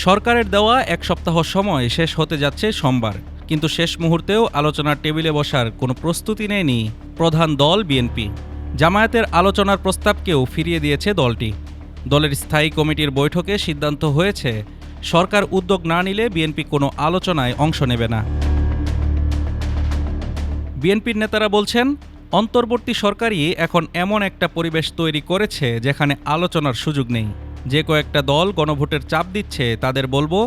সরকারের দেওয়া এক সপ্তাহ সময় শেষ হতে যাচ্ছে সোমবার, কিন্তু শেষ মুহূর্তেও আলোচনার টেবিলে বসার কোনো প্রস্তুতি নেয়নি প্রধান দল বিএনপি। জামায়াতের আলোচনার প্রস্তাবকেও ফিরিয়ে দিয়েছে দলটি। দলের স্থায়ী কমিটির বৈঠকে সিদ্ধান্ত হয়েছে, সরকার উদ্যোগ না নিলে বিএনপি কোনো আলোচনায় অংশ নেবে না। বিএনপির নেতারা বলছেন, অন্তর্বর্তী সরকারই এখন এমন একটা পরিবেশ তৈরি করেছে যেখানে আলোচনার সুযোগ নেই। যে কয়েকটা দল গণভোটের চাপ দিচ্ছে তাদের বলবো,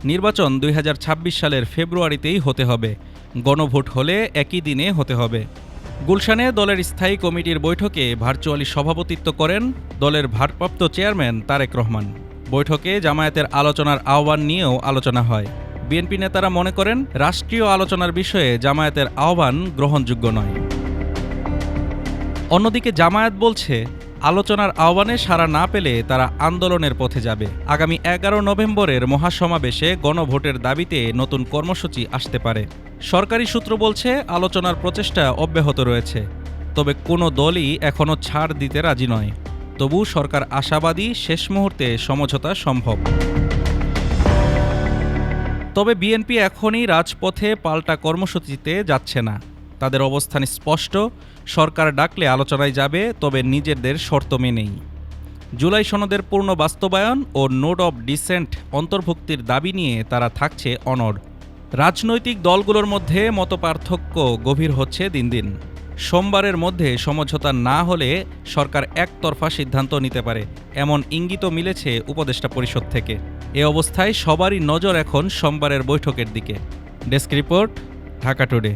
নির্বাচন 2026 সালের ফেব্রুয়ারিতেই হতে হবে, গণভোট হলে একই দিনে হতে হবে। গুলশানে দলের স্থায়ী কমিটির বৈঠকে ভার্চুয়ালি সভাপতিত্ব করেন দলের ভারপ্রাপ্ত চেয়ারম্যান তারেক রহমান। বৈঠকে জামায়াতের আলোচনার আহ্বান নিয়েও আলোচনা হয়। বিএনপি নেতারা মনে করেন, রাষ্ট্রীয় আলোচনার বিষয়ে জামায়াতের আহ্বান গ্রহণযোগ্য নয়। অন্যদিকে জামায়াত বলছে, আলোচনার আহ্বানে সাড়া না পেলে তারা আন্দোলনের পথে যাবে। আগামী 11 নভেম্বরের মহাসমাবেশে গণভোটের দাবিতে নতুন কর্মসূচি আসতে পারে। সরকারি সূত্র বলছে, আলোচনার প্রচেষ্টা অব্যাহত রয়েছে, তবে কোনো দলই এখনও ছাড় দিতে রাজি নয়। তবু সরকার আশাবাদী শেষ মুহূর্তে সমঝোতা সম্ভব। তবে বিএনপি এখনই রাজপথে পাল্টা কর্মসূচিতে যাচ্ছে না। তাদের অবস্থান স্পষ্ট, সরকার ডাকলে আলোচনায় যাবে, তবে নিজেদের শর্ত মেনেই। জুলাই সনদের পূর্ণ বাস্তবায়ন ও নোট অব ডিসেন্ট অন্তর্ভুক্তির দাবি নিয়ে তারা থাকছে অনড়। রাজনৈতিক দলগুলোর মধ্যে মতপার্থক্য গভীর হচ্ছে দিন দিন। সোমবারের মধ্যে সমঝোতা না হলে সরকার একতরফা সিদ্ধান্ত নিতে পারে, এমন ইঙ্গিতও মিলেছে উপদেষ্টা পরিষদ থেকে। এ অবস্থায় সবারই নজর এখন সোমবারের বৈঠকের দিকে। Desk report, Dhaka today.